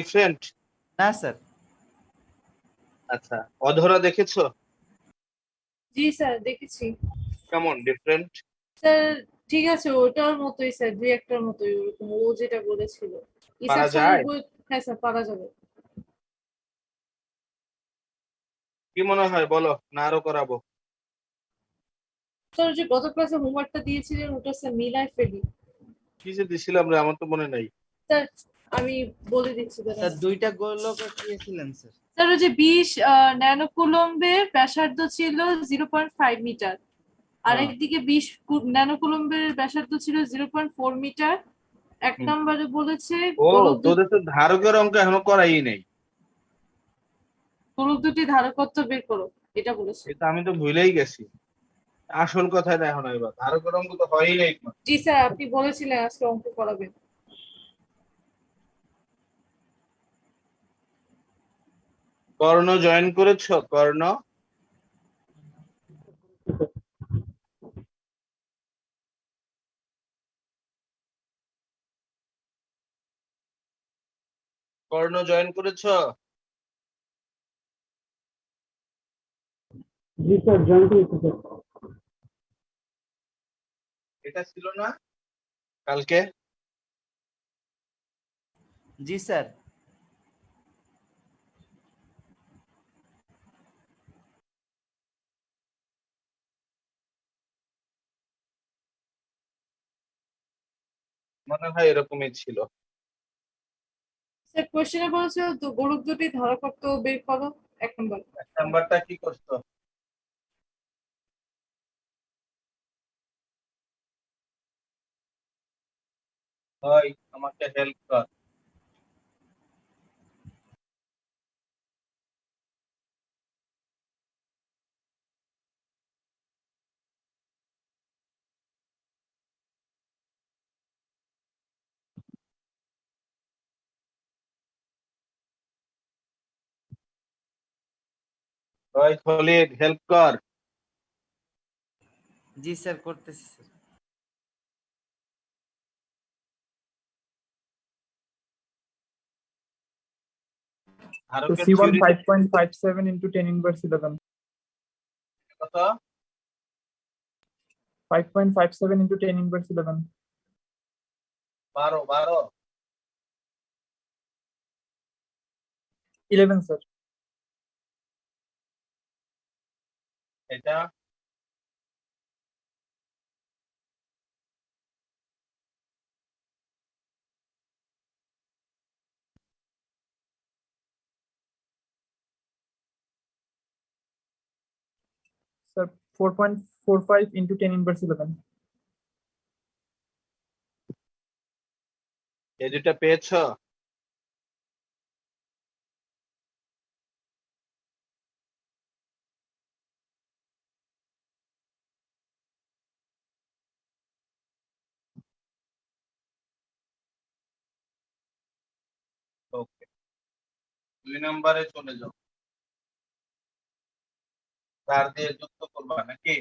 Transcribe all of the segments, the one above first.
Different? না sir. আচ্ছা, অধরা দেখেছো? জি স্যার দেখেছি কেমন ডিফারেন্ট? স্যার। ঠিক আছে, ওটার মতোই স্যার, দুই একটার মতোই ওরকম ও যেটা বলেছিল। পারা ইসাক স্যারের যায়? বই। হ্যাঁ স্যার, পারা যাবে। কি মনে হয় বলো, না আরো করাবো? স্যার যে গত ক্লাসে হোমওয়ার্কটা দিয়েছিলেন ওটা স্যার মিলায় ফেলি। কি যে দিছিলাম রে, আমার তো মনে নাই। স্যার আমি বলে দিচ্ছি দাঁড়ান। স্যার দুইটা গোলক দিয়েছিলেন স্যার। স্যার ওই যে 20 ন্যানোকুলম্বের ব্যাসার্ধ ছিল 0.5 মিটার, আর হ্যাঁ। একদিকে 20 ন্যানোকুলম্বের ব্যাসার্ধ ছিল 0.4 মিটার। এক হুম। নম্বরে বলেছে ও, গোলক তোদের তো ধারকের অঙ্ক এখনো করাই নেই। গোলক দুটি ধারকত্ব বের করো, এটা বলেছে। এটা আমি তো ভুলেই গেছি। আসল কথাই দেখো না, এবার ধারকের অঙ্ক তো হয়ই নাই। জি স্যার, আপনি বলেছিলেন আজকে অঙ্ক করাবেন। কর্ণ জয়েন করেছো? কর্ণ কর্ণ জয়েন করেছো? জি স্যার, জয়েন করেছি স্যার। এটা ছিল না কালকে? জি স্যার। মনে হয় এরকমই ছিল। স্যার কোশ্চেনে বলেছিল তো গোলক দুটি ধারকত্ব বের করো, এক নম্বর। এক নাম্বারটা কি করছো? হয় আমাকে হেল্প কর। হয় খলিদ, হেল্প কর। জি স্যার, করতেছি sir. So ধারকের C1 theory 5.57 into 10 inverse 11. কত? 5.57 into 10 inverse 11. 12 12। 11 sir. এটা Sir, 4.45 into 10 inverse 11. এই দুটা পেয়েছো? ওকে, 2 নম্বরে চলে যাও। তার দিয়ে যুক্ত করবা নাকি?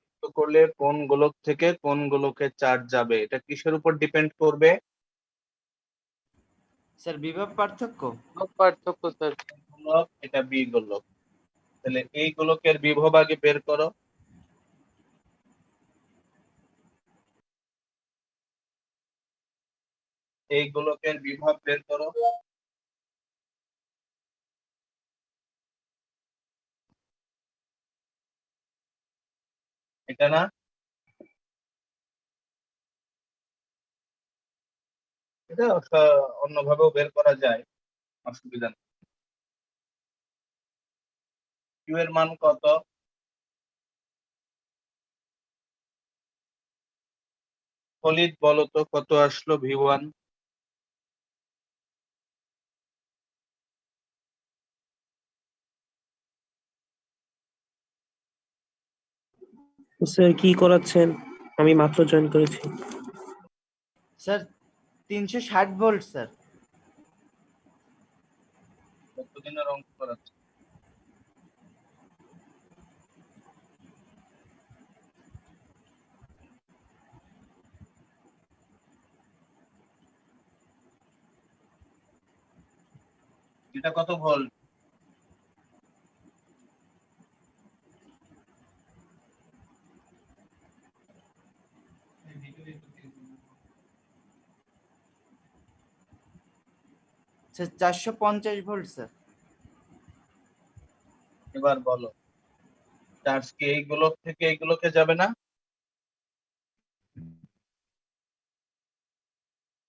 যুক্ত করলে কোন গোলক থেকে কোন গোলকে চার্জ যাবে, এটা কিসের উপর ডিপেন্ড করবে? স্যার বিভব পার্থক্য। পার্থক্য স্যার। গোলক, এটা বি গোলক। তাহলে এই গোলকের বিভব আগে বের করো। এই গোলকের বিভব বের করো। এটা না? এটা অন্যভাবেও বের করা যায়, অসুবিধা নেই। কিউ এর মান কত? খলিদ বলো তো, কত আসলো V1? স্যার কি করাচ্ছেন? আমি মাত্র জয়েন করেছি। Sir 360 volt sir. কতদিনের অঙ্ক করাচ্ছে? এটা কত ভোল্ট? Sir 450 volt sir. এবার বলো, চার্জ কি এই গোলক থেকে এই গোলকে যাবে না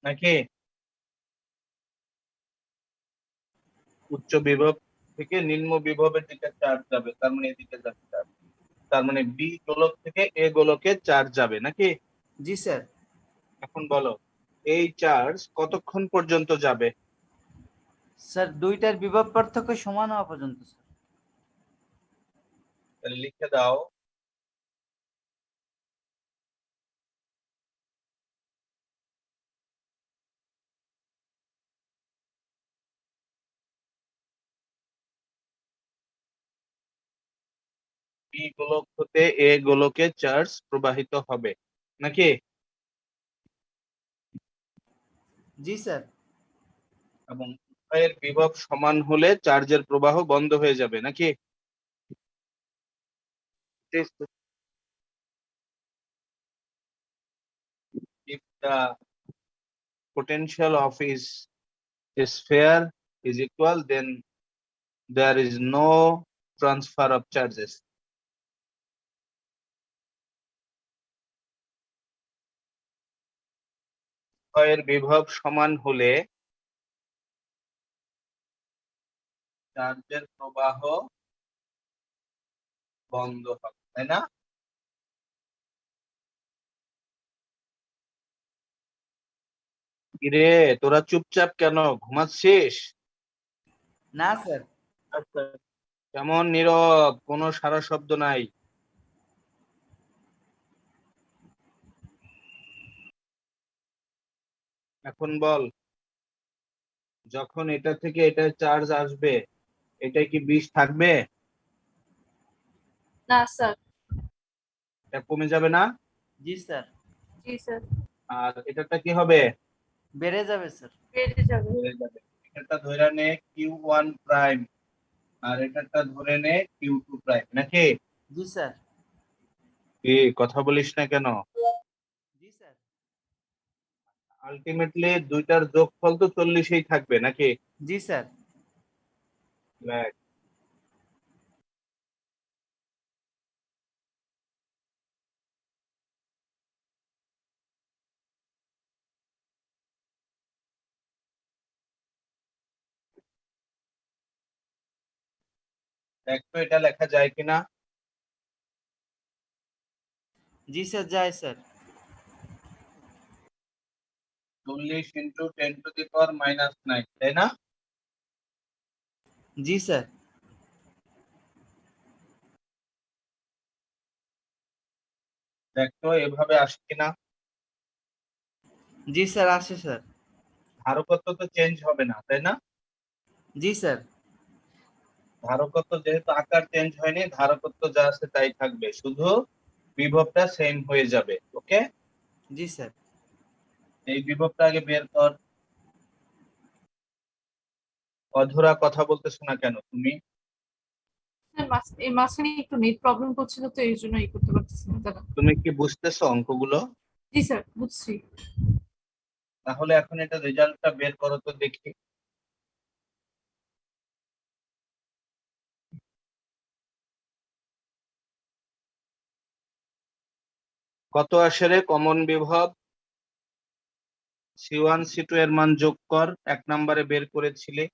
নাকি উচ্চ বিভব থেকে নিম্ন বিভবের দিকে চার্জ যাবে, তার মানে এদিকে যাবে চার্জ, তার মানে বি গোলক থেকে এ গোলকে চার্জ যাবে নাকি? জি স্যার। এখন বলো, এই চার্জ কতক্ষণ পর্যন্ত যাবে? স্যার দুইটার বিভব পার্থক্য সমান হওয়া পর্যন্ত স্যার। তাহলে লিখে দাও, বি গোলক হতে এ গোলকে চার্জ প্রবাহিত হবে নাকি? জি স্যার। এবং উভয়ের বিভব সমান হলে চার্জের প্রবাহ বন্ধ হয়ে যাবে নাকি? If the potential of is sphere is equal, then there is no transfer of charges. উভয়ের বিভব সমান হলে চার্জের প্রবাহ বন্ধ হবে, তাই না? কিরে, তোরা চুপচাপ কেন, ঘুমাচ্ছিস? না স্যার। কেমন নীরব, কোনো সারা শব্দ নাই? এখন বল, যখন এটা থেকে এটা চার্জ আসবে, এটা কি 20 থাকবে? না স্যার। এটা কমে যাবে না? জি স্যার। জি স্যার। আর এটাটা কি হবে? বেড়ে যাবে স্যার। বেড়ে যাবে। বেড়ে যাবে। এটা ধরে নে Q1 প্রাইম, আর এটাটা ধরে নে Q2 প্রাইম নাকি? জি স্যার। কি কথা বলিস না কেন? জি স্যার। আলটিমেটলি দুইটার যোগফল তো 40ই থাকবে নাকি? জি স্যার। Right. দেখ তো এটা লেখা যায় কিনা। জি স্যার যায় স্যার। 40 ইন্টু 10⁻⁹, তাই না? জি স্যার। দেখ তো এভাবে আসে কিনা। জি স্যার আসে স্যার। ধারকত্ব তো চেঞ্জ হবে না, তাই না? জি স্যার। ধারকত্ব যেহেতু আকার চেঞ্জ হয়নি, ধারকত্ব যা আছে তাই থাকবে, শুধু বিভবটা সেম হয়ে যাবে। ওকে, জি স্যার। এই বিভবটা আগে বের কর। অধরা কথা বলতেছো না কেন তুমি? স্যার এই মাঝখানে একটু নেট প্রবলেম করছিল, তো এই জন্য এই করতে পারতেছি না দাদা। তুমি কি বুঝতেছো অঙ্কগুলো? জি স্যার, বুঝছি। তাহলে এখন এটা রেজাল্টটা বের করো তো দেখি। কত আসে রে কমন বিভব? C1 C2 এর মান যোগ কর, 1 নম্বরে বের করেছিলে।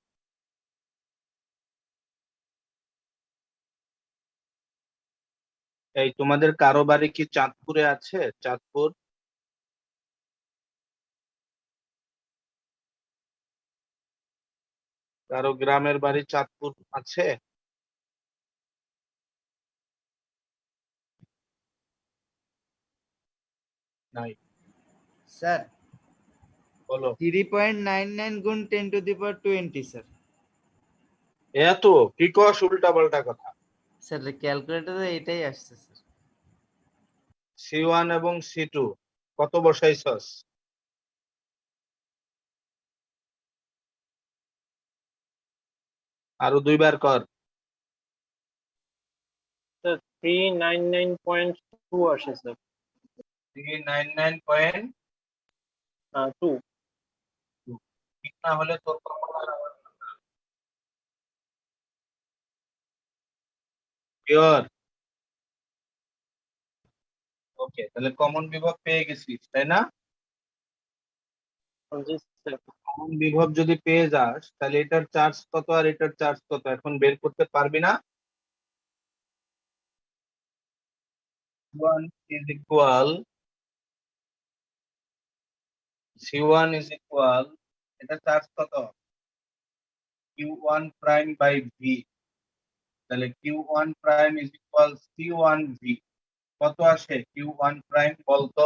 এই তোমাদের কারো বাড়ি কি চাঁদপুরে আছে? চাঁদপুর? কারো গ্রামের বাড়ি চাঁদপুর আছে? নাই? স্যার বলো। 3.99 গুণ 10⁻20 স্যার। এত কি কস উল্টা পাল্টা কথা? স্যার ক্যালকুলেটরে এটাই আসছে স্যার। C1 এবং C2 কত বসাইছস? আরো দুইবার কর। 399.2 আসে স্যার। 399.2 2। ঠিক না হলে তোর পিওর। ওকে, তাহলে কমন বিভব পেয়ে গেছিস তাই না? জি স্যার। কমন বিভব যদি পেয়ে যাস তাহলে এটার চার্জ কত আর এটার চার্জ কত এখন বের করতে পারবি না? C1 is equal C1 is equal এটা চার্জ কত Q1 প্রাইম বাই V, তাহলে Q1 prime is equal C1 V। কত আসে Q1 প্রাইম বলতো?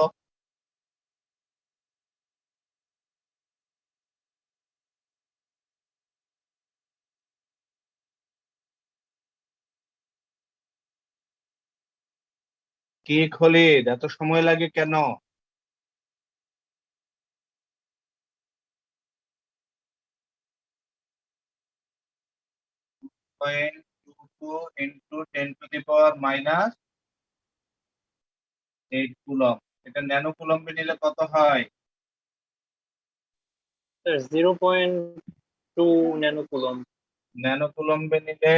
কি খলিদ, এত সময় লাগে কেন? Point two two into 10⁻⁸ coulomb. এটা ন্যানো কুলম্বে নিলে কত হয়? Sir 0.2 nano coulomb. ন্যানো কুলম্বে নিলে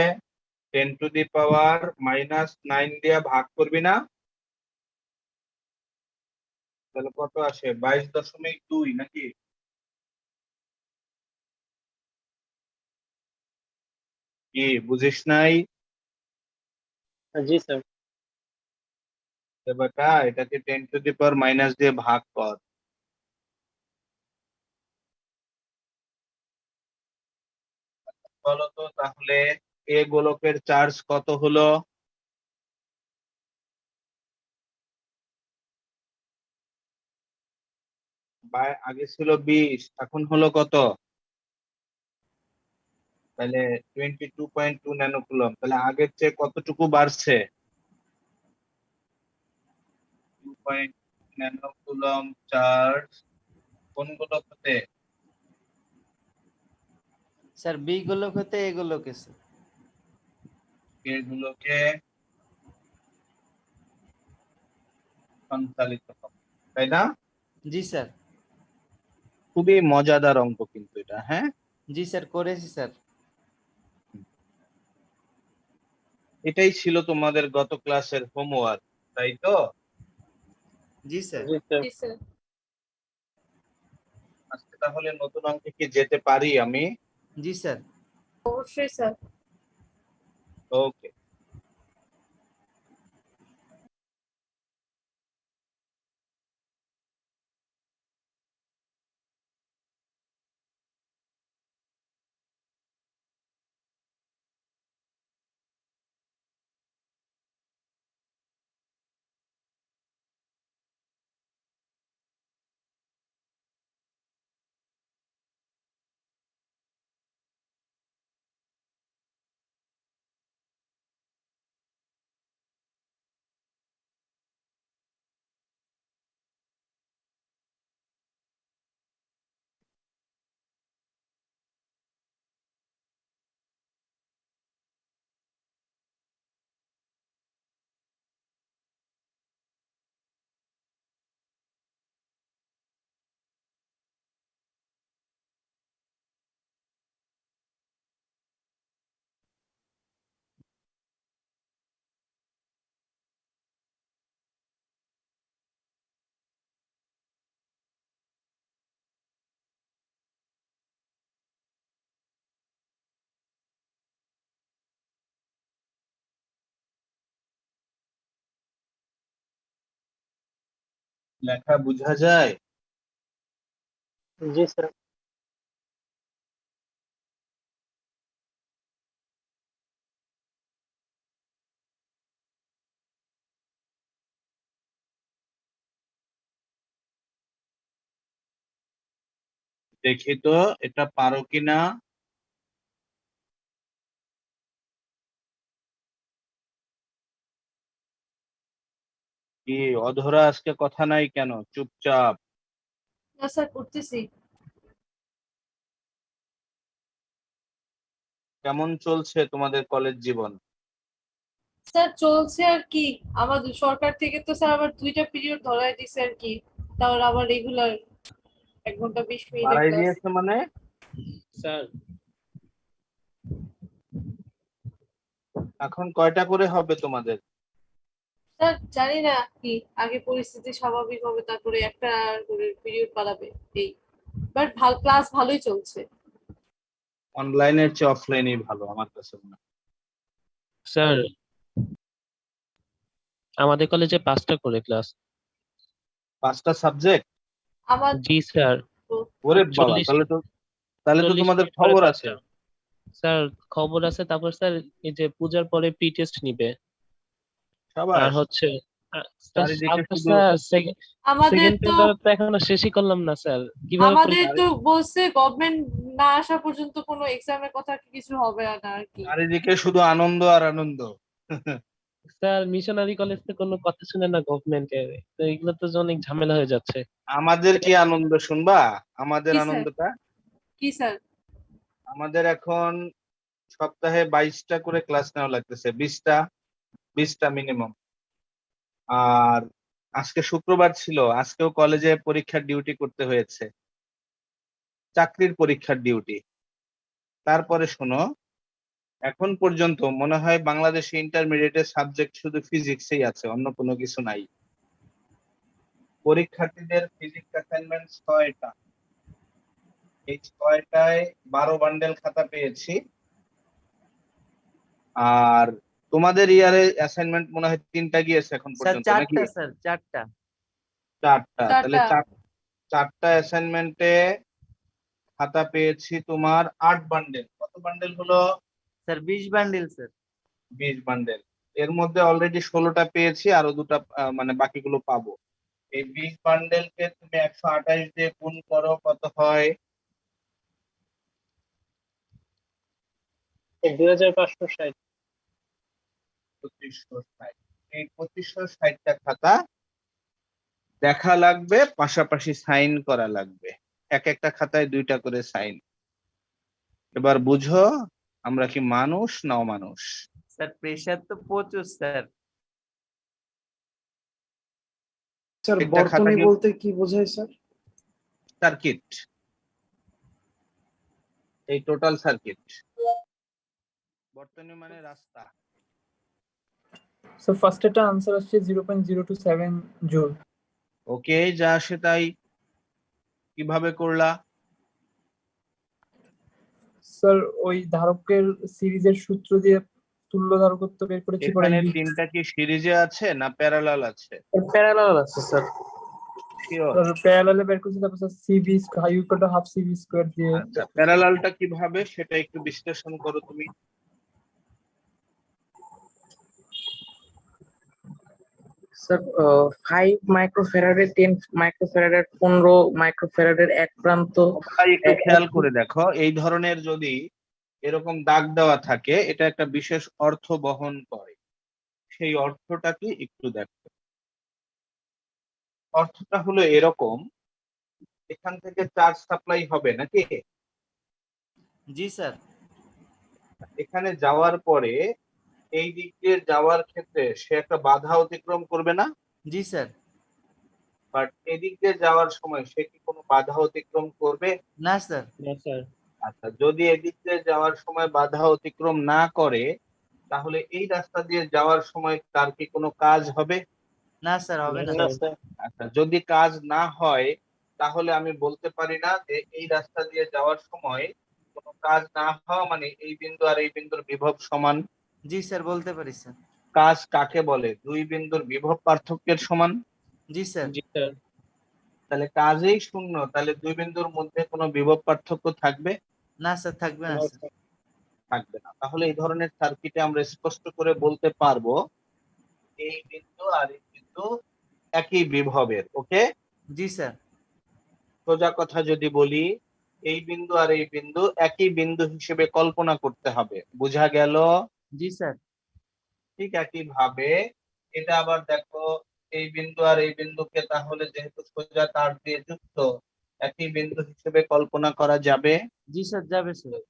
10⁻⁹ দিয়ে ভাগ করবি না? তাহলে কত আসে? 22.2 নাকি? কি বুঝিস নাই? জি স্যার। বেটা এটাকে 10⁻⁻ দিয়ে ভাগ কর। বলতো তাহলে এ গোলকের চার্জ কত হলো? আগে ছিল 20, এখন হলো কত? তাহলে 22.2 ন্যানো কুলম। তাহলে আগের চেয়ে কতটুকু বাড়ছে? 2 ন্যানো কুলম চার্জ কোন গোলকতে? স্যার বি গোলক হতে এ গোলকে স্যার। এগুলোকে সঞ্চালিত হবে, তাই না? জি স্যার। খুবই মজাদার অঙ্ক কিন্তু এটা, হ্যাঁ। জি স্যার করেছি স্যার। এটাই ছিল তোমাদের গত ক্লাসের হোমওয়ার্ক, তাই তো? জি স্যার। জি স্যার। জি স্যার। আজকে তাহলে নতুন অঙ্কে কি যেতে পারি আমি? জি স্যার। অবশ্যই স্যার। ওকে। লেখা বোঝা যায়? জি স্যার। দেখি তো এটা পারো কিনা। কি অধরা, আজকে কথা নাই কেন, চুপচাপ? না স্যার করতেছি। কেমন চলছে তোমাদের কলেজ জীবন? স্যার চলছে আর কি, আমাদের সরকার থেকে তো স্যার আবার 2টা পিরিয়ড ধরায় দিছে আর কি, তারপর আবার রেগুলার 1 ঘন্টা 20 মিনিটের বাড়াই ক্লাস। দিয়েছে মানে? স্যার এখন কয়টা করে হবে তোমাদের? স্যার জানি না কি, আগে পরিস্থিতি স্বাভাবিক হবে তারপরে একটা করে পিরিয়ড বাড়াবে এই। বাট ক্লাস ভালোই চলছে। অনলাইনের চেয়ে অফলাইনই ভালো আমার কাছে মনে হয়। স্যার আমাদের কলেজে 5টা করে ক্লাস। 5টা সাবজেক্ট? আমার জি স্যার। ওরে বাবা, 40 তাহলে তো 40 তোমাদের মিনিট করে খবর আছে। 5টা। স্যার খবর আছে, তারপর স্যার এই যে পূজার পরে প্রি টেস্ট নিবে। আর সবাই হচ্ছে চারিদিকে শুধু স্যার আমাদের সেকেন্ড তো পেপার তো এখনো শেষই করলাম না স্যার, কিভাবে আমাদের পরীক্ষা? তো বলছে গভর্নমেন্ট না আসা পর্যন্ত কোনো এক্সামের কথা কিছু হবে না আর কি। চারিদিকে শুধু আনন্দ আর আনন্দ। স্যার মিশনারি কলেজ তো কোনো কথা শুনে না গভর্নমেন্টের, তো এগুলো তো অনেক ঝামেলা হয়ে যাচ্ছে। আমাদের কি আনন্দ শুনবা? আমাদের কি স্যার? আনন্দটা, কি স্যার? আমাদের এখন সপ্তাহে 22টা করে ক্লাস নেওয়া লাগতেছে, 20টা মিনিমাম। আর আজকে শুক্রবার ছিল, আজকেও কলেজে পরীক্ষার ডিউটি করতে হয়েছে, চাকরির পরীক্ষার ডিউটি। তারপরে শোনো, এখন পর্যন্ত মনে হয় বাংলাদেশে ইন্টারমিডিয়েটের সাবজেক্ট শুধু ফিজিক্সই আছে, অন্য কোনো কিছু নাই। পরীক্ষার্থীদের ফিজিক্স অ্যাসাইনমেন্ট 6টা, এই 6টায় 12 বান্ডেল খাতা পেয়েছি। আর তোমাদের ইয়ারে অ্যাসাইনমেন্ট মনে হয় 3টা গিয়েছে এখন স্যার পর্যন্ত নাকি? 4টা স্যার 4টা। 4টা, তাহলে চারটা। 4টা অ্যাসাইনমেন্টে খাতা পেয়েছি তোমার 8 বান্ডেল। কত বান্ডেল হলো? Sir 20 bundle sir. 20 বান্ডেল। এর মধ্যে অলরেডি 16টা পেয়েছি, আরো 2টা মানে বাকিগুলো পাবো। এই 20 বান্ডেলকে তুমি 128 দিয়ে গুণ করো, কত হয়? 2560। 2560। এই 2560টা খাতা দেখা লাগবে, পাশাপাশি সাইন করা লাগবে। এক একটা খাতায় 2টা করে সাইন। এবার বুঝো আমরা কি মানুষ না অমানুষ? স্যার প্রেসার তো প্রচুর স্যার। স্যার একটা খাতা বর্তনী কি বলতে কি বোঝায় স্যার? সার্কিট, এই টোটাল সার্কিট। বর্তনী মানে রাস্তা। So first এটা আনসার আসছে 0.027 জুল। ওকে, যা আসে তাই। কিভাবে করলা? স্যার ওই ধারকের সিরিজের সূত্র দিয়ে তুল্য ধারকত্ব বের করেছি, পরে এখানে 3টা কি সিরিজে আছে না প্যারালাল আছে? প্যারালাল আছে স্যার। শিওর? প্যারালালে বের করেছি, তারপর sir CV square equal to half CV square দিয়ে। আচ্ছা, প্যারালালটা কিভাবে সেটা একটু বিশ্লেষণ করো তুমি। স্যার 5 মাইক্রোফ্যারাডের 10 মাইক্রোফ্যারাডের 15 মাইক্রোফ্যারাডের এক প্রান্ত। সবাই একটু খেয়াল করে দেখো, এই ধরনের যদি এরকম দাগ দেওয়া থাকে, এটা একটা বিশেষ অর্থ বহন করে। সেই অর্থটা কি একটু দেখো। অর্থটা হলো এরকম, এখান থেকে চার্জ সাপ্লাই হবে নাকি? জি স্যার। এখানে যাওয়ার পরে এই দিক দিয়ে যাওয়ার ক্ষেত্রে সে একটা বাধা অতিক্রম করবে না? জি স্যার। বাট এদিক দিয়ে যাওয়ার সময় সে কি কোনো বাধা অতিক্রম করবে? না স্যার। না স্যার। আচ্ছা, যদি এদিক দিয়ে যাওয়ার সময় বাধা অতিক্রম না করে, তাহলে এই রাস্তা দিয়ে যাওয়ার সময় তার কি কোনো কাজ হবে? না স্যার হবে না না স্যার। স্যার। আচ্ছা, যদি কাজ না হয় তাহলে আমি বলতে পারি না যে এই রাস্তা দিয়ে যাওয়ার সময় কোনো কাজ না হওয়া মানে এই বিন্দু আর এই বিন্দুর বিভব সমান। জি স্যার বলতে পারি স্যার। কাজ কাকে বলে? দুই বিন্দুর বিভব পার্থক্যের সমান। জি স্যার। জি স্যার। তাহলে কাজেই শূন্য, তাহলে দুই বিন্দুর মধ্যে কোনো বিভব পার্থক্য থাকবে? না স্যার থাকবে না স্যার। থাকবে না। তাহলে এই ধরনের সার্কিটে আমরা স্পষ্ট করে বলতে পারবো এই বিন্দু আর এই বিন্দু একই বিভবের। ওকে, জি স্যার। সোজা কথা যদি বলি, এই বিন্দু আর এই বিন্দু একই বিন্দু হিসেবে কল্পনা করতে হবে। বোঝা গেল? জি স্যার। ঠিক একই ভাবে এটা আবার দেখো, এই বিন্দু আর এই বিন্দুকে তাহলে যেহেতু সোজা তার দিয়ে যুক্ত, একই বিন্দু হিসেবে কল্পনা করা যাবে। জি স্যার যাবে স্যার।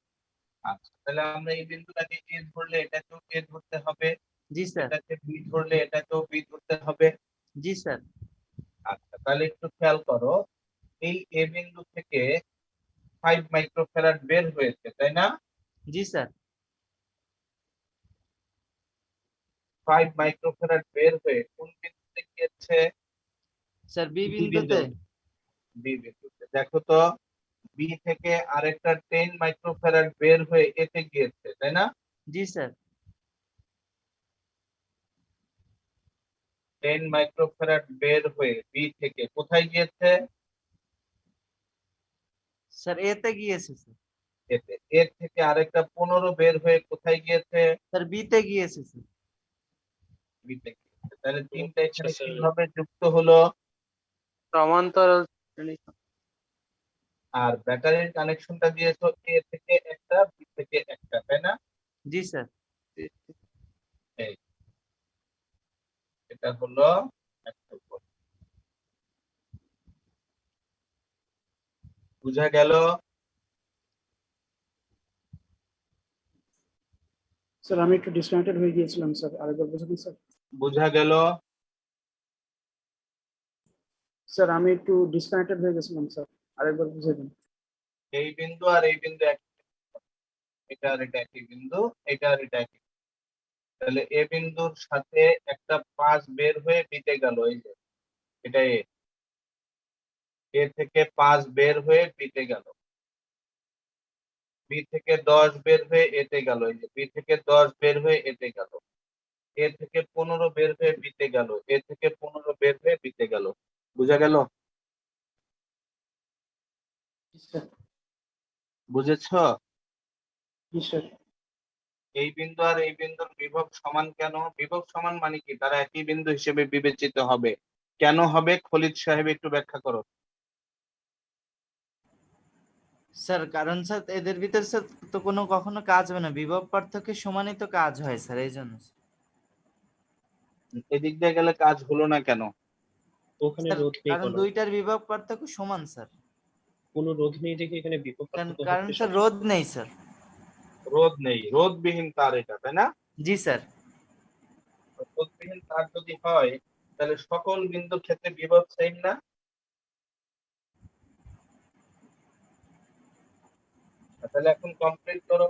আচ্ছা, তাহলে আমরা এই বিন্দুটাকে এ ধরলে এটাকেও এ ধরতে হবে, জি স্যার। এটাকে বি ধরলে এটাকেও বি ধরতে হবে। জি স্যার। আচ্ছা, তাহলে একটু খেয়াল করো, এই এ বিন্দু থেকে 5 মাইক্রোফ্যারাড বের হয়েছে, তাই না? জি স্যার। 5 মাইক্রোফ্যারাড বের হয়ে কোন বিন্দুতে গিয়েছে? স্যার বি বি বিন্দুতে। বি বিন্দুতে। দেখো তো, বি থেকে আরেকটা 10 মাইক্রোফ্যারাড বের হয়ে এতে গিয়েছে, তাই না? জি স্যার। 10 মাইক্রোফ্যারাড বের হয়ে বি থেকে কোথায় গিয়েছে? স্যার এতে গিয়েছে স্যার। এতে। এর থেকে আরেকটা 15 বের হয়ে কোথায় গিয়েছে? স্যার বিতে গিয়েছে স্যার। বি তে গিয়েছে। তাহলে তিনটা আচ্ছা, এখানে স্যার। কিভাবে যুক্ত হলো? সমান্তরাল শ্রেণী। আর ব্যাটারির কানেকশনটা দিয়েছো এ থেকে একটা, বি থেকে একটা, তাই না? জি স্যার। এই, এটা হলো একটা উপর। বুঝা গেল? স্যার আমি একটু ডিসকানেক্টেড হয়ে গিয়েছিলাম স্যার, আরেকবার বুঝুন স্যার। বুঝা গেল? স্যার আমি একটু ডিসকানেক্টেড হয়ে গেছিলাম স্যার, আরেকবার বুঝে দিন। এই বিন্দু আর এই বিন্দু এক, এটা আর এটা একই বিন্দু, এটা আর এটা একই। তাহলে এ বিন্দুর সাথে একটা 5 বের হয়ে বিতে গেল, এই যে এটা এ। এ থেকে 5 বের হয়ে বিতে গেল। বি থেকে 10 বের হয়ে এতে গেল, এই যে বি থেকে 10 বের হয়ে এতে গেল। এ থেকে 15 বের হয়ে বিতে গেল, এ থেকে 15 বের হয়ে বিতে গেল। বুঝা গেল? জি স্যার। বুঝেছো? জি স্যার। এই বিন্দু আর এই বিন্দুর বিভব সমান কেন? বিভব সমান মানে কি? তারা একই বিন্দু হিসেবে বিবেচিত হবে। কেন হবে? খলিল সাহেব একটু ব্যাখ্যা করো। স্যার কারণ স্যার এদের ভিতর স্যার তো কোনো কখনো কাজ হবে না, বিভব পার্থক্যের সমানই তো কাজ হয় স্যার, এই জন্য। এদিক দিয়ে গেলে কাজ হলো না কেন? ওখানে স্যার রোধ নেই কারণ কোনো, দুইটার বিভব পার্থক্য সমান স্যার। কোনো রোধ নেই দেখে এখানে বিভব কারণ পার্থক্য কারণ হচ্ছে স্যার সব। রোধ নেই স্যার। রোধ নেই, রোধবিহীন তার এটা, তাই না? জি স্যার। রোধবিহীন তার যদি হয়, তাহলে সকল বিন্দুর ক্ষেত্রে বিভব সেম না? তাহলে এখন কমপ্লিট করো,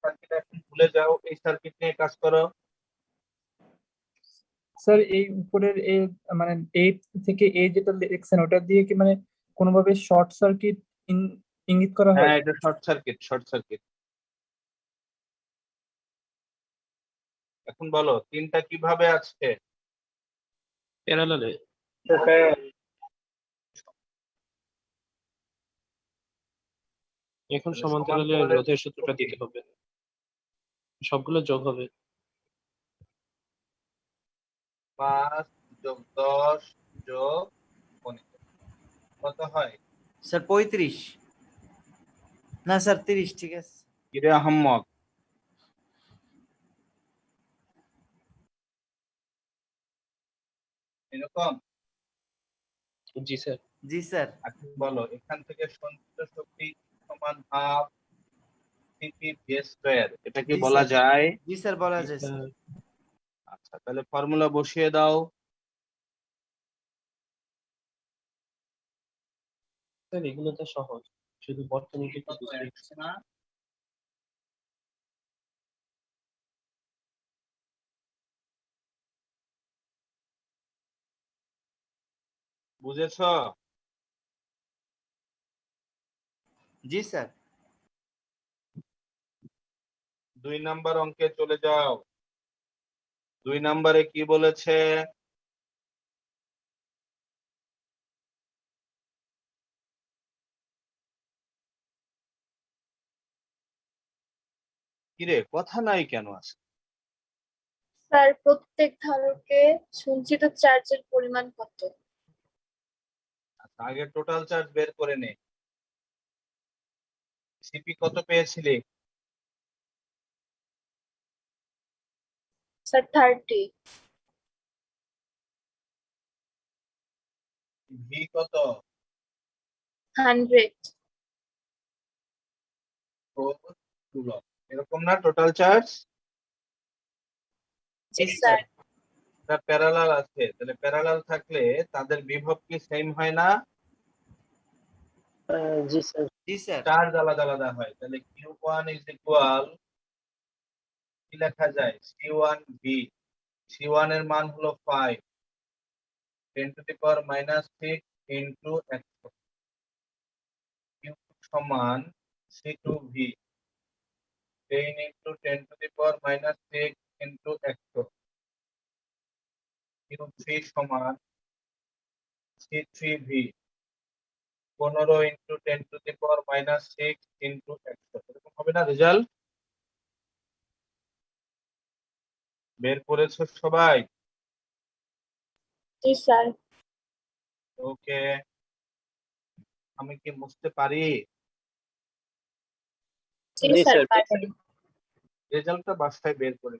সার্কিট এখন ভুলে যাও, এই সার্কিট নিয়ে কাজ করো। স্যার এই উপরের এ মানে এ থেকে এ যেটা দেখছেন ওটা দিয়ে কি মানে কোনোভাবে শর্ট সার্কিট ইঙ্গিত করা হয়? হ্যাঁ, এটা শর্ট সার্কিট, শর্ট সার্কিট। এখন বলো তিনটা কিভাবে আছে? প্যারালালে। এখন সমান্তরালে সমান্তরালে রোধের সূত্রটা দিতে হবে, সবগুলো যোগ হবে। 5 যোগ 10 যোগ 15 কত হয়? স্যার 35। না স্যার 30, ঠিক আছে। কিরে আহম্মদ, এরকম? জি স্যার। জি স্যার। এখন বলো এখান থেকে সঞ্চিত শক্তি সমান হাফ সিপি ভি স্কয়ার, এটা কি জি বলা স্যার। যায়? জি স্যার বলা জি যায় স্যার। স্যার। আচ্ছা, তাহলে ফর্মুলা বসিয়ে দাও। স্যার এগুলো তো সহজ, শুধু বর্তনীকে একটু কত বুঝলেই। একশো না? বুঝেছো? জি স্যার। 2 নাম্বার অঙ্কে চলে যাও। 2 নাম্বারে কি বলেছে? কিরে কথা নাই কেন আছে? স্যার প্রত্যেক ধারকে সঞ্চিত চার্জের পরিমাণ কত? আচ্ছা, আগে টোটাল চার্জ বের করে নে। সিপি কত পেয়েছিলি? স্যার 30। ভি কত? 100। কুলম্ব এরকম না টোটাল চার্জ? জি স্যার। এটা প্যারালাল আছে, তাহলে প্যারালাল থাকলে তাদের বিভব কি সেম হয় না? জি স্যার। জি স্যার। চার্জ আলাদা আলাদা হয়, তাহলে Q1 ইজ ইকুয়াল কি লেখা যায়? C1V। C1 এর মান হলো 5 10⁻⁻6 ইন্টু 100। Q সমান C2V 10 ইন্টু 10⁻⁻6 ইন্টু 100। Q3 সমান C3V 15 ইন্টু 10⁻⁻6 ইন্টু 100। এরকম হবে না রেজাল্ট? বের করেছো সবাই? জি স্যার। ওকে, আমি কি বুঝতে পারি? জি জি স্যার স্যার। পারেন। রেজাল্টটা বাসায় বের করে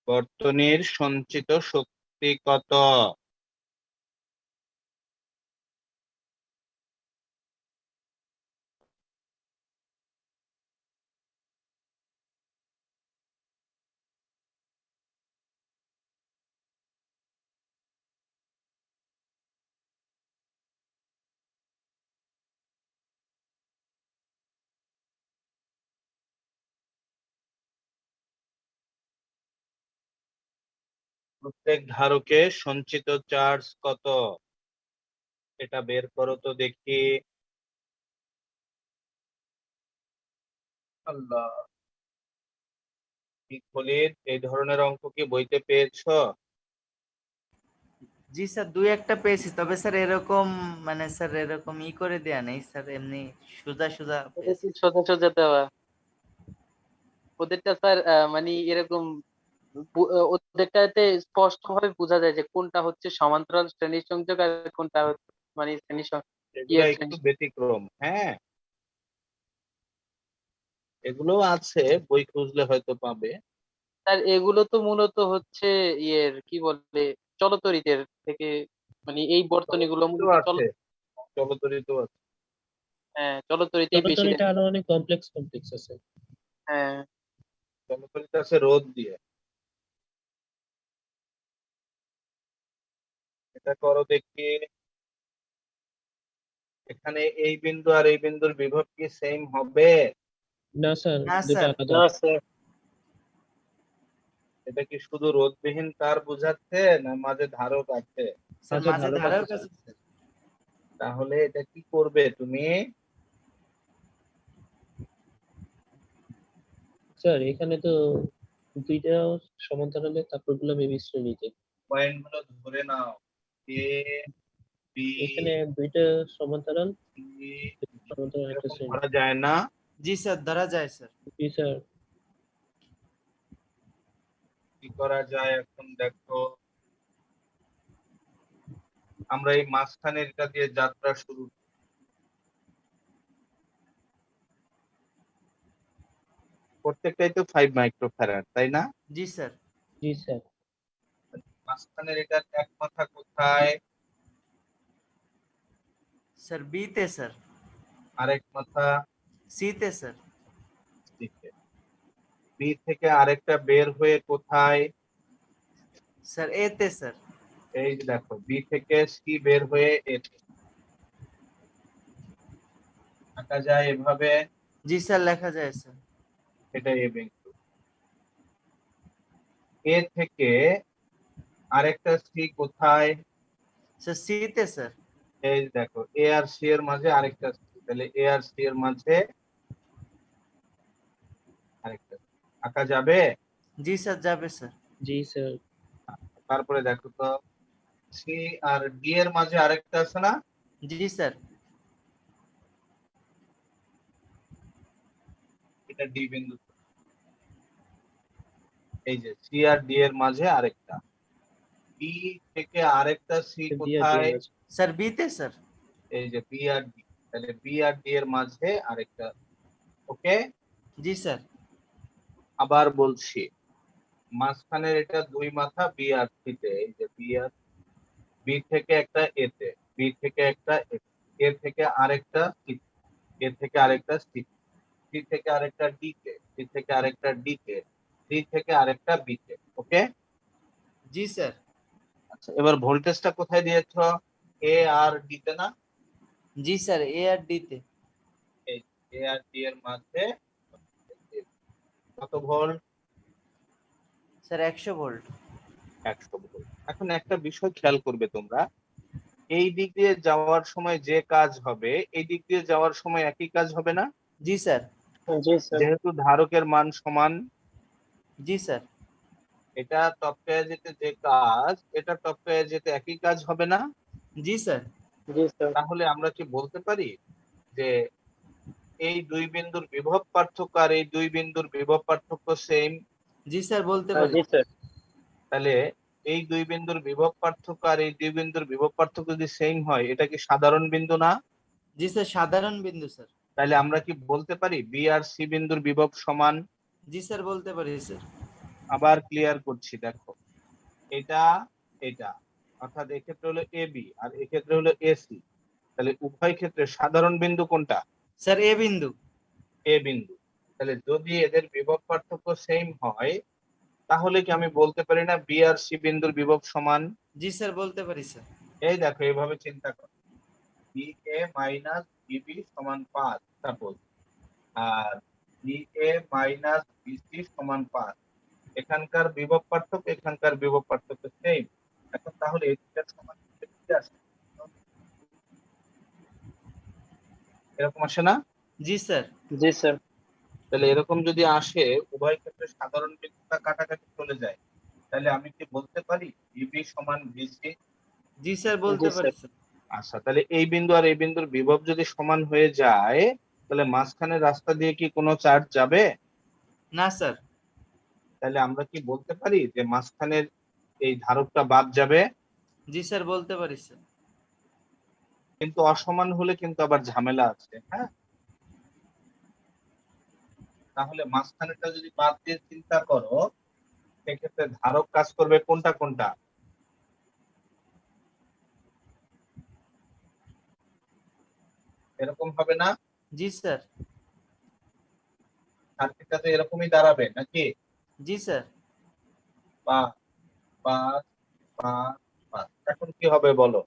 বর্তনীর সঞ্চিত শক্তি কত? প্রত্যেক ধারকে সঞ্চিত চার্জ কত? এটা বের করো তো দেখি। আল্লাহ, কি খলিল, এই ধরনের অঙ্ক কি বইতে পেয়েছো? জি স্যার, দুই একটা পেয়েছি, তবে স্যার এরকম মানে স্যার এরকম করে দেয়া নেই স্যার, এমনি সোজা সোজা ওটা পেয়েছি। কি সোজা সোজা দেওয়া? ওদেরটা স্যার মানে এরকম ওদেরটাতে স্পষ্ট ভাবে বোঝা যায় যে কোনটা হচ্ছে সমান্তরাল শ্রেণী সংযোগ আর কোনটা হচ্ছে মানে এগুলো ইয়ের একটু ব্যতিক্রম, হ্যাঁ, এগুলো আছে, বই খুঁজলে হয়তো পাবে। স্যার এগুলো তো মূলত হচ্ছে ইয়ের কি বলে চলতরিতের থেকে, মানে এই বর্তনীগুলো চলতরিত মূলত আছে, চলতরিত আছে। হ্যাঁ চলতরিতেই বেশি চলতরিতে দেখা আরো যায়। অনেক কমপ্লেক্স আছে। হ্যাঁ চলতরিত আছে রোদ দিয়ে। এটা করো দেখি। এখানে এই বিন্দু আর এই বিন্দুর বিভব কি সেম হবে? না স্যার, না দুটো স্যার। আলাদা। না স্যার। এটা কি শুধু রোধবিহীন তার বোঝাচ্ছে না মাঝে ধারক আছে? স্যার মাঝে মাঝে ধারক ধারক আছে। আছে। তাহলে এটা কি করবে তুমি? স্যার এখানে তো দুইটা সমান্তরালে, তারপর গুলো বেবি শ্রেণীতে। পয়েন্ট গুলো ধরে নাও। এ বি এখানে দুইটা সমান্তরাল, সি, সমান্তরাল একটা এরকম শ্রেণী। করা যায় না? জি স্যার, ধরা যায় স্যার। জি স্যার। কি করা যায় এখন দেখো। আমরা এই মাঝখানের এটা দিয়ে যাত্রা শুরু। প্রত্যেকটাই তো 5 মাইক্রোফ্যারাড, তাই না? জি স্যার। জি স্যার। মাঝখানের এটার এক মাথা কোথায়? স্যার বি তে স্যার। আরেক মাথা সি তে স্যার। সি তে। বি থেকে আরেকটা বের হয়ে কোথায়? স্যার এ তে স্যার। এই যে দেখো, বি থেকে সি বের হয়ে এ তে। আঁকা যায় এভাবে, জি স্যার, লেখা যায় স্যার। এটা এ বিন্দু। এ থেকে আরেকটা সি কোথায়? স্যার সি তে স্যার। এই দেখো, এ আর সি এর মাঝে আরেকটা সি, তাহলে এ আর সি এর মাঝে আরেকটা C। আঁকা যাবে? জি স্যার, যাবে স্যার। জি স্যার। তারপরে দেখো তো, সি আর ডি এর মাঝে আরেকটা আছে না? জি স্যার। এটা ডি বিন্দু। এই যে সি আর ডি এর মাঝে আরেকটা, বি থেকে আরেকটা সি বি আর ডি এর কোথায়? মাঝে। স্যার বি তে স্যার। এই যে বি আর ডি, তাহলে বি আর ডি এর মাঝে আরেকটা। ওকে, জি স্যার। আবার বলছি, মাঝখানের এটা দুই মাথা বি আর সি তে, এই যে বি আর, বি থেকে একটা এ তে, বি থেকে একটা এ থেকে আরেকটা সি, এ থেকে আরেকটা সি, সি থেকে আরেকটা ডি তে, সি থেকে আরেকটা ডি তে, ডি থেকে আরেকটা বি তে। ওকে, জি স্যার। আচ্ছা এবার ভোল্টেজটা কোথায় দিয়েছো? এ আর ডি তে না? জি স্যার, এ আর ডি তে। এই এ আর ডি এর মাঝে কত ভোল্ট? Sir 100 volt. 100 ভোল্ট। এখন একটা বিষয় খেয়াল করবে তোমরা, এই দিক দিয়ে যাওয়ার সময় যে কাজ হবে, এই দিক দিয়ে যাওয়ার সময় একই কাজ হবে না? জি স্যার। জি স্যার। যেহেতু ধারকের মান সমান, জি স্যার। এটা টপকায় যেতে যে কাজ, এটা টপকায় যেতে একই কাজ হবে না? জি স্যার। জি স্যার। তাহলে আমরা কি বলতে পারি যে এই দুই বিন্দুর বিভব পার্থক্য আর এই দুই বিন্দুর বিভব পার্থক্য সেম? জি স্যার, বলতে পারি। জি স্যার। তাহলে এই দুই বিন্দুর বিভব পার্থক্য আর এই দুই বিন্দুর বিভব পার্থক্য যদি সেম হয়, এটা কি সাধারণ বিন্দু না? জি স্যার, সাধারণ বিন্দু স্যার। তাহলে আমরা কি বলতে পারি বি আর সি বিন্দুর বিভব সমান? জি স্যার, বলতে পারি স্যার। আবার ক্লিয়ার করছি, দেখো এটা, এটা অর্থাৎ এক্ষেত্রে হলো এ বি আর এক্ষেত্রে হলো এসি, তাহলে উভয় ক্ষেত্রে সাধারণ বিন্দু কোনটা? স্যার এ বিন্দু। এ বিন্দু। তাহলে যদি এদের বিভব পার্থক্য সেম হয়, তাহলে কি আমি বলতে পারি না বি আর সি বিন্দুর বিভব সমান? জি স্যার, বলতে পারি স্যার। এই দেখো এইভাবে চিন্তা করো, বি এ মাইনাস বিবি সমান 5 suppose, R B A minus BC সমান 5। এখানকার বিভব পার্থক্য এখানকার বিভব পার্থক্য সেম। এখন তাহলে এই দুটার সমান কি আসে? এরকম আসে না? জি স্যার। জি স্যার। তাহলে এরকম যদি আসে, উভয় ক্ষেত্রে সাধারণ বিন্দুটা কাটাকাটি চলে যায়, তাহলে আমি কি বলতে পারি বিবি সমান বিসি? জি স্যার, বলতে পারি স্যার। আচ্ছা, তাহলে এই বিন্দু আর এই বিন্দুর বিভব যদি সমান হয়ে যায়, তাহলে মাঝখানের রাস্তা দিয়ে কি কোনো চার্জ যাবে? না স্যার। তাহলে আমরা কি বলতে পারি যে মাঝখানের এই ধারকটা বাদ যাবে? জি স্যার, বলতে পারি স্যার। কিন্তু অসমান হলে কিন্তু আবার ঝামেলা আছে, হ্যাঁ? তাহলে মাঝখানেরটা যদি বাদ দিয়ে চিন্তা করো, সেক্ষেত্রে ধারক কাজ করবে কোনটা কোনটা? এরকম হবে না? জি স্যার। সার্কিটটা তো এরকমই দাঁড়াবে নাকি? জি স্যার। বা পাঁচ পাঁচ পাঁচ, এখন কি হবে বলো?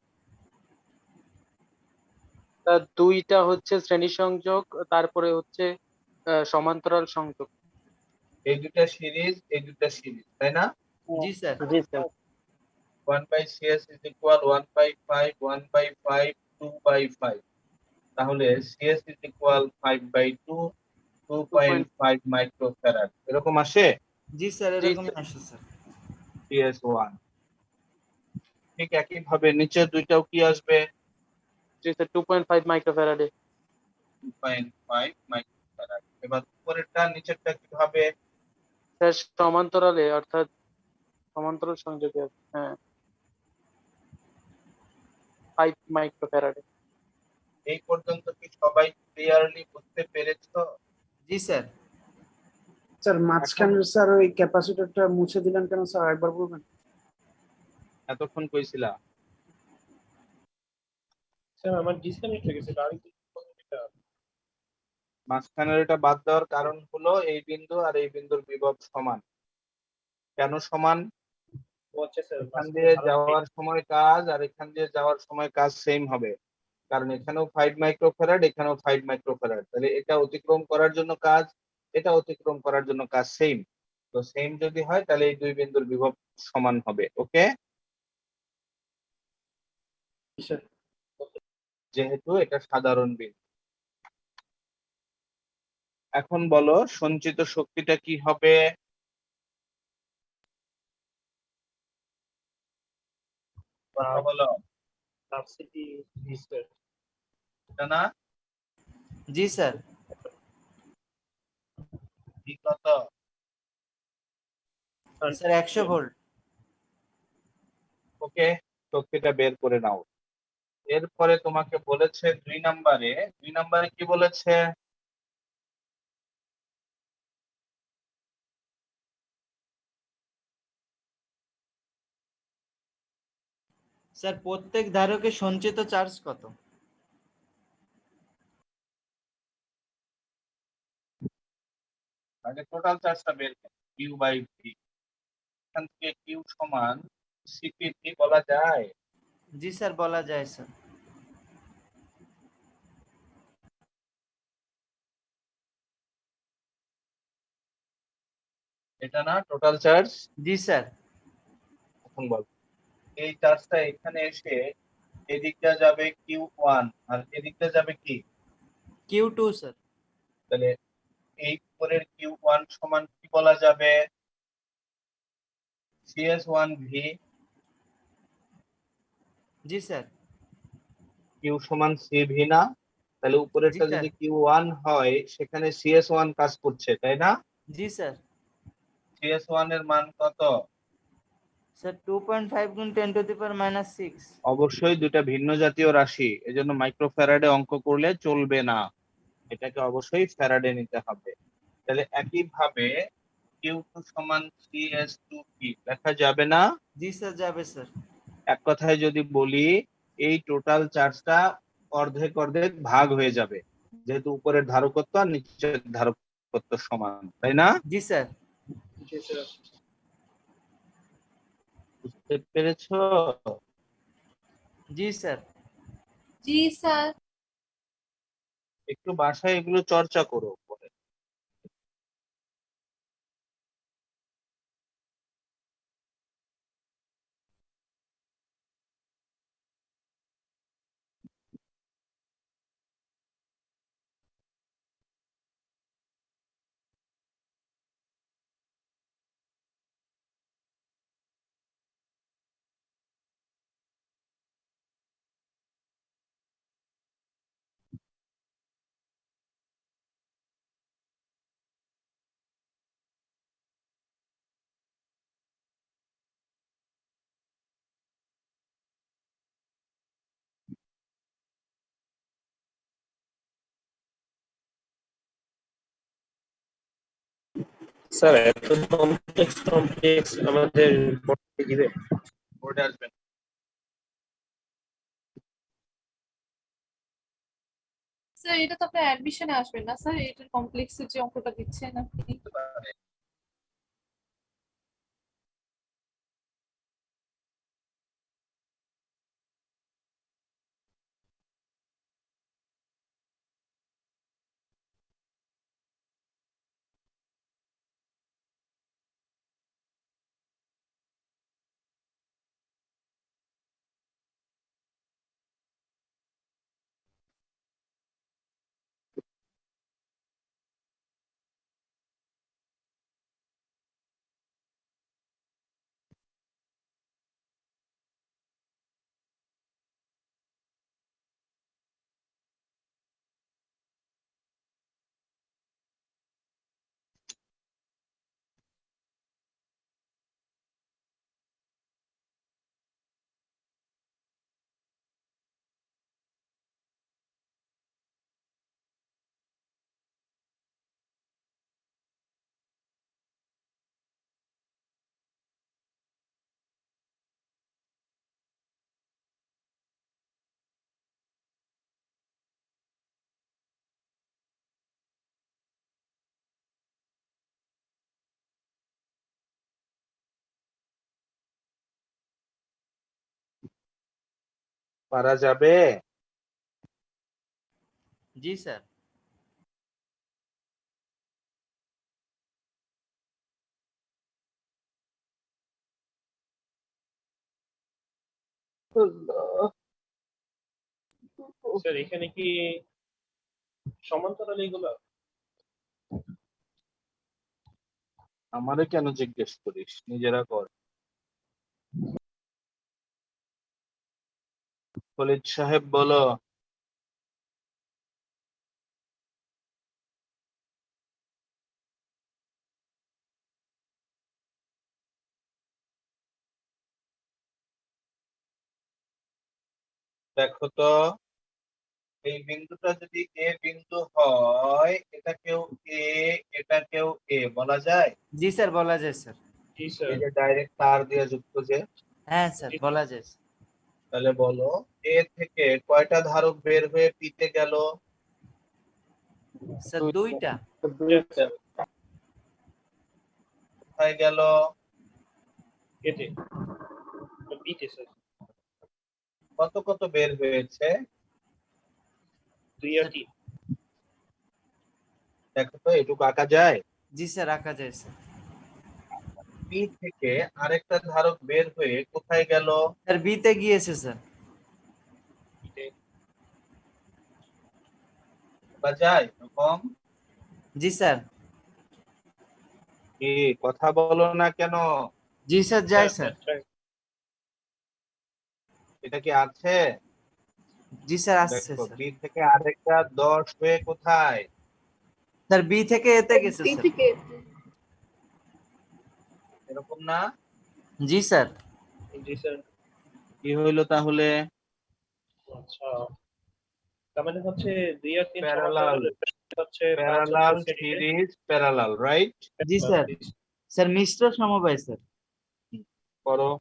দুইটা হচ্ছে শ্রেণী সংযোগ, তারপরে হচ্ছে সমান্তরাল সংযোগ। এই দুটা সিরিজ, এই দুটা সিরিজ, তাই না? জি স্যার। জি স্যার। 1/CS is equal 1/5, 1/5, 2/5। তাহলে CS is equal 5/2, 2.5 মাইক্রোফ্যারাড। এরকম আসে? জি স্যার, জি এরকমই স্যার। আসে স্যার। CS1। ঠিক একই ভাবে নিচের দুইটাও কি আসবে? জি স্যার, 2.5 মাইক্রোফ্যারাডে। 2.5 মাইক্রোফ্যারাড। এবার উপরেরটা নিচেরটা কি হবে? স্যার সমান্তরালে, অর্থাৎ সমান্তরাল সংযোগে আছে। হ্যাঁ, 5 মাইক্রোফ্যারাডে। এই পর্যন্ত কি সবাই ক্লিয়ারলি বুঝতে পেরেছো? জি স্যার। স্যার মাঝখানে স্যার ওই ক্যাপাসিটরটা মুছে দিলেন কেন স্যার, একবার বলবেন? এতক্ষণ কইছিলা? স্যার আমার ডিসকানেক্ট হয়ে গেছে, আরেকটু মাঝখানের এটা বাদ দেওয়ার কারণ হলো এই বিন্দু আর এই বিন্দুর বিভব সমান। কেন সমান? আচ্ছা স্যার, এখান দিয়ে যাওয়ার সময় কাজ আর এখান দিয়ে যাওয়ার সময় কাজ সেম হবে। কারণ এখানেও 5 মাইক্রোফ্যারাড, এখানেও 5 মাইক্রোফ্যারাড, তাহলে এটা অতিক্রম করার জন্য কাজ, এটা অতিক্রম করার জন্য কাজ সেম। তো সেম যদি হয় তাহলে এই দুই বিন্দুর বিভব সমান হবে। ওকে, স্যার যেহেতু এটা সাধারণ বিন্দু। এখন বলো সঞ্চিত শক্তিটা কি হবে? কথা বলো। এটা না, জি স্যার। ভি কত? Sir 100 volt. ওকে, শক্তিটা বের করে নাও। এরপরে তোমাকে বলেছে 2 নম্বরে, 2 নম্বরে কি বলেছে? স্যার প্রত্যেক ধারকে সঞ্চিত চার্জ কত? আগে টোটাল চার্জটা বের করো, কিউ বাই ভি। এখান থেকে কিউ সমান সিপি ভি বলা যায়? জি স্যার বলা যায় স্যার। এটা না টোটাল চার্জ? জি স্যার। এখন বল, এই চার্জটা এখানে এসে এদিকটা যাবে কিউ 1 আর এদিকটা যাবে কি? Q2 sir. তাহলে এই উপরের কিউ 1 সমান কি বলা যাবে? CS1 V. জি স্যার। কিউ সমান সি ভি না? তাহলে জি উপরেরটা স্যার। যদি কিউ 1 হয় সেখানে CS1 কাজ করছে, তাই না? জি স্যার। CS1 এর মান কত? স্যার 2.5 গুণ 10⁻⁻6। অবশ্যই দুটা ভিন্ন জাতীয় রাশি, এজন্য মাইক্রোফ্যারাডে অঙ্ক করলে চলবে না, এটাকে অবশ্যই ফ্যারাডে নিতে হবে। তাহলে একইভাবে কিউ 2 সমান CS2 ভি লেখা যাবে না? জি স্যার যাবে স্যার। এক কথায় যদি বলি, এই টোটাল চার্জটা অর্ধেক অর্ধেক ভাগ হয়ে যাবে, যেহেতু উপরের ধারকত্ব আর নিচের ধারকত্ব সমান, তাই না? জি স্যার। বুঝতে পেরেছো? জি স্যার। জি স্যার। একটু বাসায় এগুলো চর্চা করো পরে। স্যার এত কমপ্লেক্স কমপ্লেক্স আমাদের পড়তে দিবে? বোর্ডে আসবেন। স্যার এটা তো আপনার অ্যাডমিশনে আসবেন না স্যার, এটার কমপ্লেক্সের যে অঙ্কটা দিচ্ছেন আপনি। পারা যাবে? জি স্যার। স্যার এখানে কি সমান্তরাল এগুলো? আমারে কেন জিজ্ঞেস করিস, নিজেরা কর। খলিল সাহেব বলো। দেখো তো, এই বিন্দুটা যদি এ বিন্দু হয়, এটাকেও এ, এটাকেও এ বলা যায়। জি স্যার, বলা যায় স্যার। জি স্যার। এই যে ডাইরেক্ট তার দিয়ে যুক্ত যে। হ্যাঁ স্যার, বলা যায় স্যার। তাহলে বলো, এ থেকে কয়টা ধারক বের হয়ে পিতে গেল? স্যার দুইটা। স্যার কোথায় গেল? কেটে বিটে স্যার কত কত বের হয়েছে? 2 আর 3। দেখো তো, এটুকু আঁকা যায়? জি স্যার, রাখা যায় স্যার। পি থেকে আরেকটা ধারক বের হয়ে কোথায় গেল? স্যার বিতে গিয়েছে স্যার। আঁকা যায় এরকম? জি স্যার। কি কথা বলো না কেন? জি স্যার, যায় স্যার। এটা কি আছে? জি স্যার, আসছে দেখো, স্যার। বি থেকে আরেকটা 10 হয়ে কোথায়? স্যার বি থেকে এতে গেছে বি স্যার। থেকে এরকম না? জি স্যার। জি স্যার। কি হইলো তাহলে? আচ্ছা, তার মানে হচ্ছে 2 আর 3 প্যারালাল, সমান্তরাল, হচ্ছে 5 হচ্ছে প্যারালাল শ্রেণীতে। Series parallel, right? জি স্যার। স্যার মিশ্র সমবায় স্যার। করো,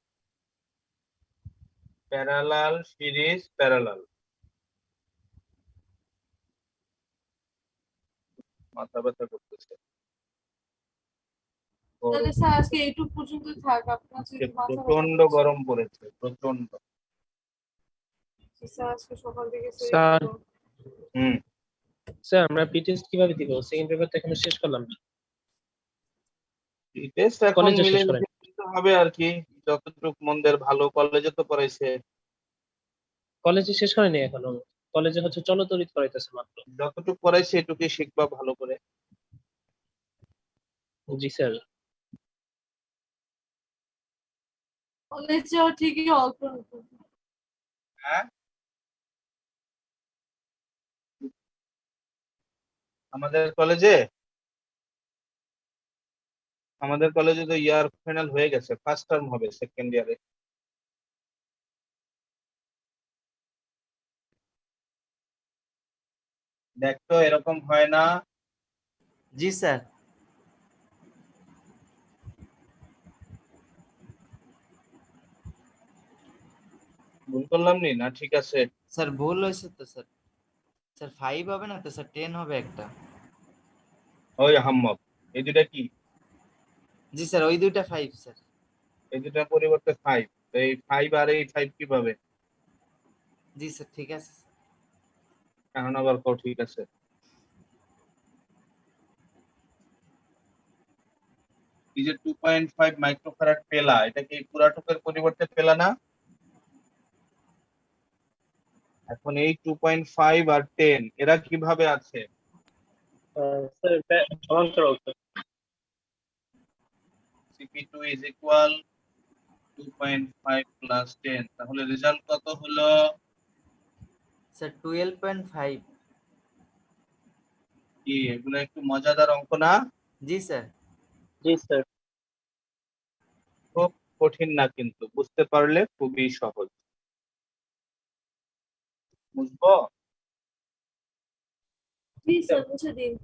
প্যারালাল সিরিজ প্যারালাল। মাথা ব্যথা করতেছে। করো। তাহলে স্যার আজকে এইটুকু পর্যন্ত থাক, আপনার আজকে যদি মাথা ব্যথা প্রচন্ড করছে। গরম পড়েছে, প্রচন্ড। জি স্যার, আজকে সকাল থেকে স্যার হুম। স্যার আমরা পিটিএস কিভাবে দিব? সেকেন্ড পেপার তো এখনো শেষ করলাম না। টেস্ট এখন কলেজে শেষ করেন। মিলেমিশে দিতে হবে আর কি, যতটুকু মন্দের ভালো। কলেজে তো পড়াইছে। কলেজে শেষ করেনি এখনো। কলেজে হচ্ছে চলতরিত করাইতেছে মাত্র। যতটুকু পড়াইছে এটুকুই শিখবা ভালো করে। জি স্যার। কলেজে ঠিকই অল্প অল্প। হ্যাঁ, আমাদের কলেজে, আমাদের কলেজে তো ইয়ার ফাইনাল হয়ে গেছে, ফার্স্ট টার্ম হবে সেকেন্ড ইয়ারে। দেখ তো, এরকম হয় না? জি স্যার। ভুল করলাম নি না? ঠিক আছে। স্যার ভুল হয়েছে তো স্যার। স্যার 5 হবে না তো স্যার, 10 হবে একটা। ওই হাম্মক, এই দুটা কি? জি স্যার, ওই দুইটা 5 স্যার। এই দুটার পরিবর্তে 5। তো এই 5 আর এই 5 কিভাবে? জি স্যার, ঠিক আছে স্যার। এখন আবার কও ঠিক আছে। এই যে 2.5 মাইক্রোফ্যারাড পেলা, এটা কি পুরাটুকের পরিবর্তে পেলা না? এখন এই 2.5 আর 10 এরা কিভাবে আছে? স্যার সমান্তরাল sir. CP2 is equal 2.5 plus 10, তাহলে রেজাল্ট কত হলো? স্যার 12.5। কি এগুলো একটু মজাদার অঙ্ক না? জি স্যার। জি স্যার। খুব কঠিন না, কিন্তু বুঝতে পারলে খুবই সহজ। বুঝবো? জি স্যার, মুছে দিন।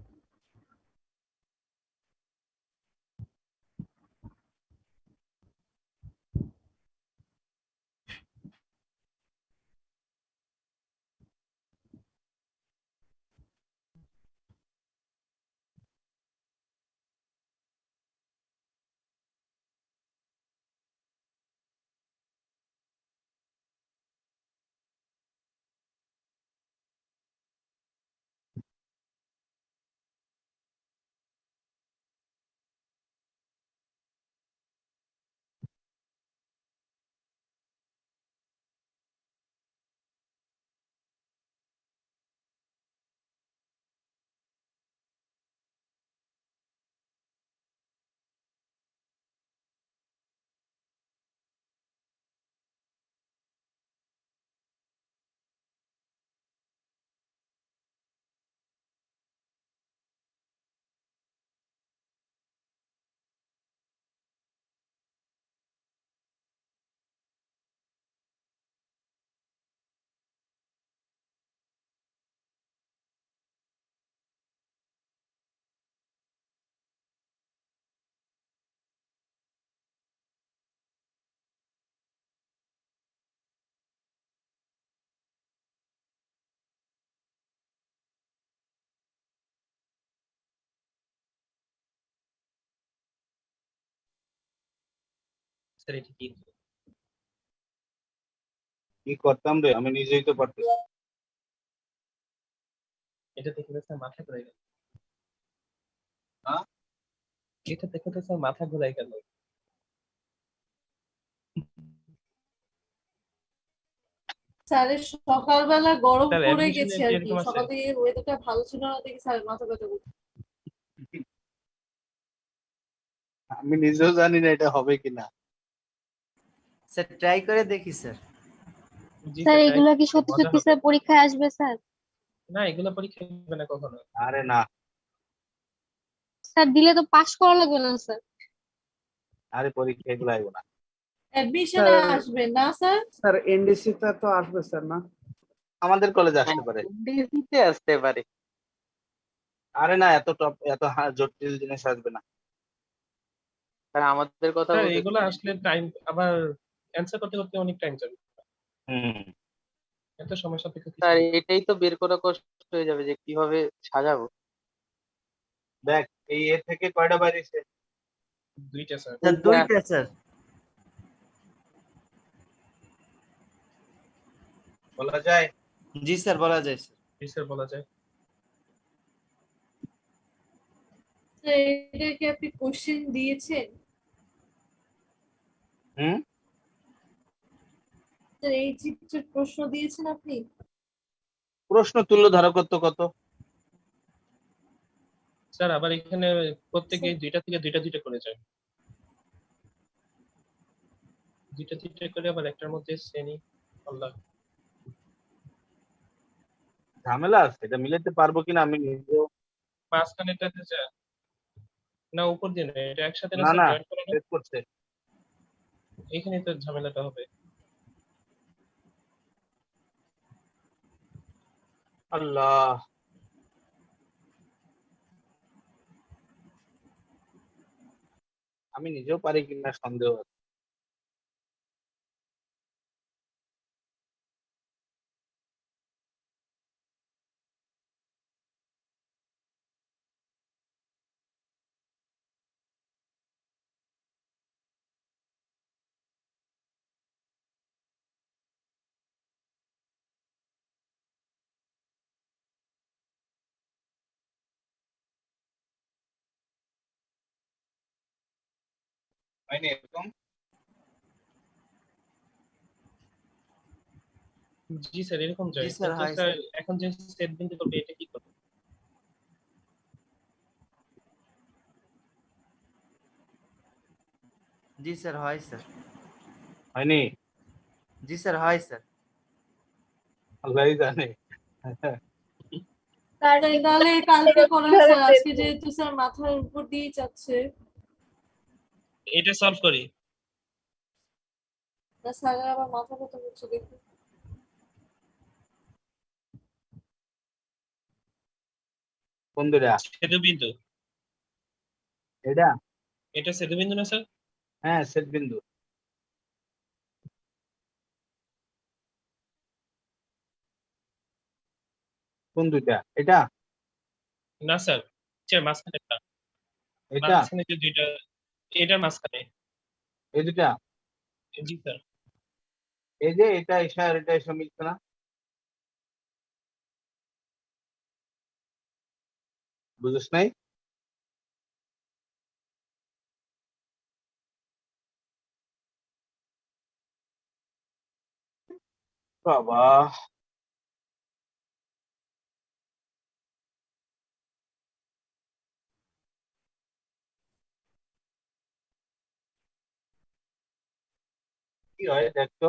স্যার এটা কি? কি করতাম রে, আমি নিজেই তো পারতেছি না। এটা দেখে তো স্যার মাথা ঘুরাই গেল। হ্যাঁ? এটা দেখে তো স্যার মাথা ঘুরাই গেল। স্যারের সকালবেলা গরম স্যার পড়ে অ্যাডমিশনে গেছে কি আর কি, এরকম আছে? সকাল থেকে ওয়েদারটা ভালো ছিল না দেখে স্যারের মাথা ব্যথা করছে। আমি নিজেও জানি না এটা হবে কিনা। স্যার ট্রাই করে দেখি স্যার। জি স্যার স্যার, এগুলো কি সত্যি মজা সত্যি হবে। স্যার পরীক্ষায় আসবে স্যার? না, এগুলো পরীক্ষা হবে না কখনো। আরে না, স্যার দিলে তো পাশ করা লাগবে না স্যার? আরে পরীক্ষা এগুলো আইব না। অ্যাডমিশনে আসবে না স্যার? স্যার এনডিসি তে তো আসবে স্যার না? আমাদের কলেজে আসতে পারে। ডিসিতে আসতে পারে। আরে না, এত টপ এত জটিল জিনিস আসবে না। আর আমাদের কথা স্যার বলতে এগুলো আসলে টাইম আবার অ্যান্সার করতে করতে অনেক টাইম যাবে। হুম। এত সময় সাপেক্ষ কিছু স্যার না। এটাই তো বের করা কষ্ট হয়ে যাবে যে কিভাবে সাজাবো। দেখ, এই এ থেকে কয়টা বাইরেছে? দুইটা স্যার। স্যার দুইটা স্যার। বলা যায়? জি স্যার বলা যায় স্যার। জি স্যার বলা যায়। স্যার এটা কি আপনি কোশ্চেন দিয়েছেন? হুম। স্যার এই চিত্রের প্রশ্ন দিয়েছেন আপনি? প্রশ্ন তুল্য ধারকত্ব কত? স্যার আবার এখানে প্রত্যেকে দুইটা থেকে দুইটা দুইটা করে যায়। দুইটা দুইটা করে আবার একটার মধ্যে শ্রেণী আল্লাহ। ঝামেলা আছে, এটা মিলাতে পারবো কিনা আমি নিজেও। মাঝখানেটাতে যা না উপর দিয়ে না, এটা একসাথে না না স্যার না, জয়েন করে না। চেক করছে। এখানে তো ঝামেলাটা হবে। আল্লাহ, আমি নিজেও পারি কিনা সন্দেহ আছে। হয়নি এরকম? জি স্যার এরকম জি যায়, স্যার কিন্তু হয় স্যার স্যার। এখন যে সেট বিন্দু করবে এটা কি করবে? জি স্যার হয় স্যার। হয়নি? জি স্যার হয় স্যার। আল্লাহই জানে। স্যার তাহলে কালকে করেন কিভাবে স্যার, বের আজকে করব? যেহেতু স্যার মাথার উপর দিয়ে যাচ্ছে। এটা সলভ করি। না স্যারের আবার মাথা ব্যথা করছে দেখুন। কোন দুটা? সেতু বিন্দু। এটা? এটা সেতু বিন্দু না স্যার? হ্যাঁ, সেট বিন্দু। কোন দুইটা? এটা? না স্যার, স্যার মাঝখানে একটা, এটা? মাঝখানে যে দুইটা, এটার মাঝখানে। এই দুটা? জি স্যার। এই যে এটা এসা আর এটা এসা মিলছে না, বুঝছ নাই? বাবা, কি হয় দেখতো?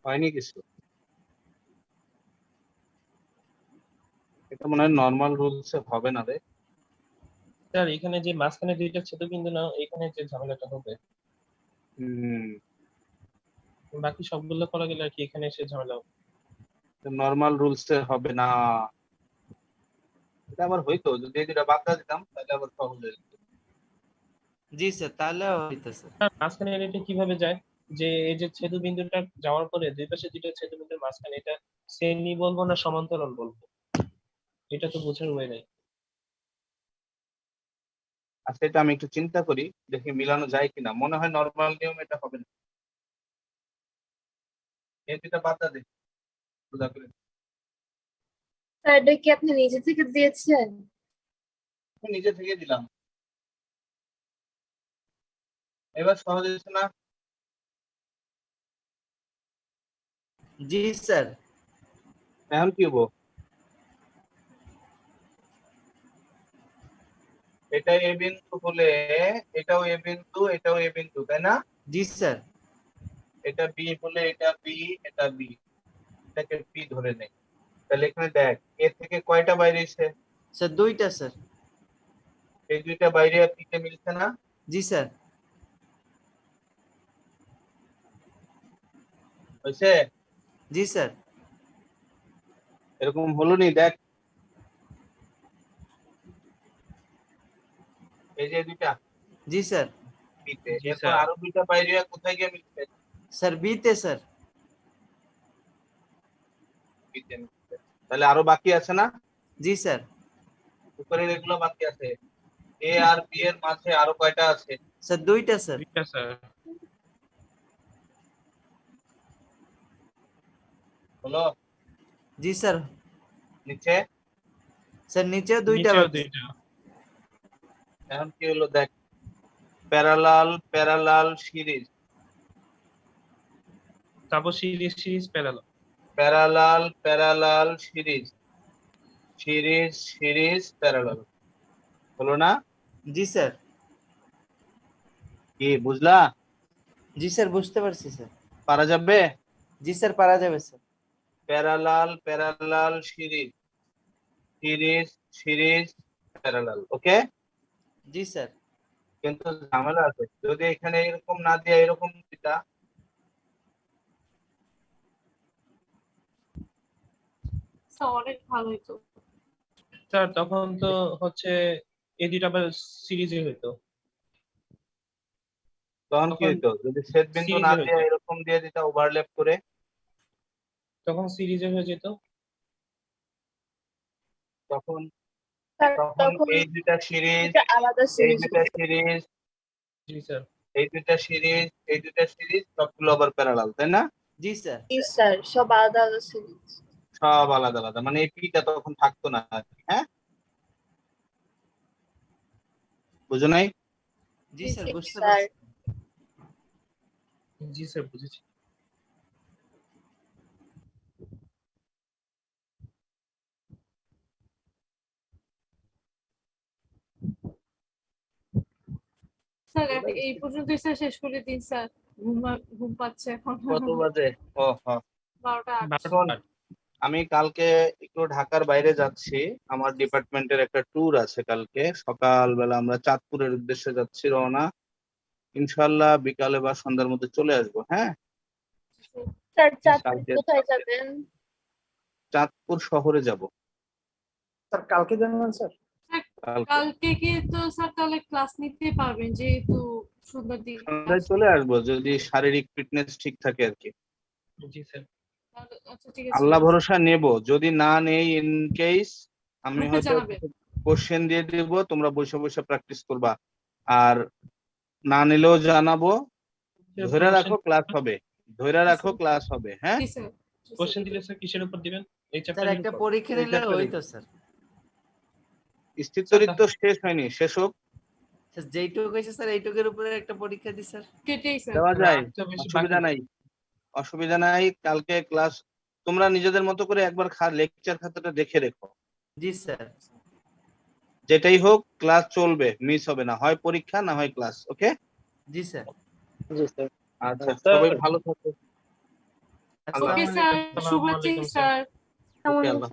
হয়নি কিছু। এটা মনে হয় নর্মাল রুলস হবে না রে। স্যার এখানে যে মাঝখানে দুইটা ছেদ বিন্দু না, এখানে যে ঝামেলাটা হবে। হুম। বাকি সবগুলো করা গেলে আর কি এখানে এসে ঝামেলা হবে। নর্মাল রুলস হবে না। এটা আবার হইতো যদি এই দুটা বাদ দিয়ে দিতাম তাহলে আবার সহজ হয়ে যেত। জি স্যার তাহলে হইতো স্যার। স্যার মাঝখানে এটা কিভাবে যায়? যে এই যে ছেদু বিন্দুটা যাওয়ার পরে দুই পাশে দুইটা ছেদু বিন্দুর মাঝখানে, এটা শ্রেণী বলবো না সমান্তরাল বলবো, এটা তো বোঝার উপায় নাই। আচ্ছা, এটা আমি একটু চিন্তা করি, দেখি মিলানো যায় কিনা। মনে হয় নর্মাল নিয়ম এটা হবে না। এই দুটা বাদ দে, সোজা করে। স্যার এটা কি আপনি নিজে থেকে দিয়েছেন? আমি নিজে থেকে দিলাম। এবার সহজ হয়েছে না? জি স্যার। এখন কি হবো? এটা এ বিন্দু হলে এটাও এ বিন্দু, এটাও এ বিন্দু, তাই না? জি স্যার। এটা বি হলে এটা বি, এটা বি, এটাকে বি ধরে নেই। তাহলে এখানে দেখ, এ থেকে কয়টা বাইরে এসে? স্যার দুইটা স্যার। এই দুইটা বাইরে আর তিনটে মিলছে না? জি স্যার। হয়েছে? জি স্যার। এরকম হলো নি? দেখ, এই যে দুইটা জি স্যার। বিতে, জি এরপর স্যার। আরো দুইটা বাইরে কোথায় গিয়ে মিলছে? স্যার বিতে স্যার। বিতে মিলছে। তাহলে আরো বাকি আছে না? জি স্যার। উপরের এগুলো বাকি আছে। এ আর বি এর মাঝে আরো কয়টা আছে? স্যার দুইটা স্যার। দুইটা স্যার। হলো? জি স্যার। নিচে? স্যার নিচেও দুইটা নিচেও বাকি। দুইটা। এখন কি হলো দেখ, প্যারালাল প্যারালাল সিরিজ, তারপর series series parallel. Parallel parallel series, series series parallel. হলো না? জি স্যার। কি বুঝলা? জি স্যার বুঝতে পারছি স্যার। পারা যাবে? জি স্যার পারা যাবে sir. Parallel parallel series, series series parallel. Okay? জি স্যার। কিন্তু ঝামেলা আছে, যদি এখানে এরকম না দিয়ে এরকম দিতা, স্যার অনেক ভালো হতো। স্যার তখন তো হচ্ছে এই দুইটা আবার সিরিজে হইতো। তখন কি তখন হইতো? যদি ছেদ বিন্দু না সিরিজে দিয়ে হইতো। এরকম দিয়ে দিতা ওভারল্যাপ করে, তখন সিরিজে হয়ে যেত। তখন স্যার তখন তখন এই দুইটা সিরিজ, এটা আলাদা এই সিরিজ দুইটা সিরিজ, জি স্যার। এই দুইটা সিরিজ, এই দুইটা সিরিজ সবগুলো আবার প্যারালাল, তাই না? জি স্যার। জি স্যার সব আলাদা আলাদা সিরিজ। সব আলাদা আলাদা, মানে এই পিটা তখন থাকতো না আর কি। হ্যাঁ, বুঝো নাই? জি স্যার জি বুঝতে স্যার। পারছি। জি স্যার বুঝেছি। স্যার এই পর্যন্তই স্যার শেষ করে দিন স্যার। ঘুম পাচ্ছে এখন। কত বাজে? ও হ্যাঁ। 12টা 8। এখন আমি কালকে একটু ঢাকার বাইরে যাচ্ছি, আমার ডিপার্টমেন্টের একটা ট্যুর আছে কালকে সকালবেলা। আমরা চাঁদপুরের উদ্দেশ্যে যাচ্ছি রওনা। ইনশাল্লাহ বিকালে বা সন্ধ্যার মধ্যে চলে আসবো। হ্যাঁ, স্যার চাঁদপুর কালকে কোথায় যাবেন? চাঁদপুর শহরে যাব স্যার কালকে জানাবেন স্যার। কালকে। কালকে কি তো স্যার তাহলে ক্লাস নিতে পারবেন যেহেতু সন্ধ্যার দিকে সন্ধ্যায় চলে আসবো যদি শারীরিক ফিটনেস ঠিক থাকে আর কি। জি স্যার। আচ্ছা ঠিক আছে আল্লাহ ভরসা নেব, যদি না নেই ইন কেস আমি গ্রুপে হয়তো জানাবেন। কোশ্চেন দিয়ে দিব, তোমরা বসে বসে প্র্যাকটিস করবা। আর না নিলেও জানাবো। ধরে রাখো ক্লাস হবে, ধরে রাখো ক্লাস হবে। হ্যাঁ, জি স্যার। কোশ্চেন দিলে স্যার কিসের উপর দিবেন? এই স্যার চ্যাপ্টারের একটা উপর? পরীক্ষা এই নিলে চ্যাপ্টারে হইতো স্যার। স্থিতরিত্ব শেষ হয়নি, শেষ হোক, স্যার যেইটুকু হয়েছে স্যার এইটুকুর উপরে একটা পরীক্ষা দিই স্যার। কেটেই স্যার। দেওয়া যায়, আর তো বেশি বাকি অসুবিধা নাই, অসুবিধা নাই। কালকে ক্লাস তোমরা নিজেদের মতো করে একবার লেকচার খাতাটা দেখে রেখো। জি স্যার। যেটাই হোক ক্লাস চলবে, মিস হবে না, হয় পরীক্ষা না হয় ক্লাস। ওকে? জি স্যার। জি স্যার। আচ্ছা, স্যার। সবাই ভালো থাকো। ওকে আসসালামু স্যার, আলাইকুম। শুভরাত্রি আসসালামু আলাইকুম স্যার। স্যার। ওকে, আল্লাহ।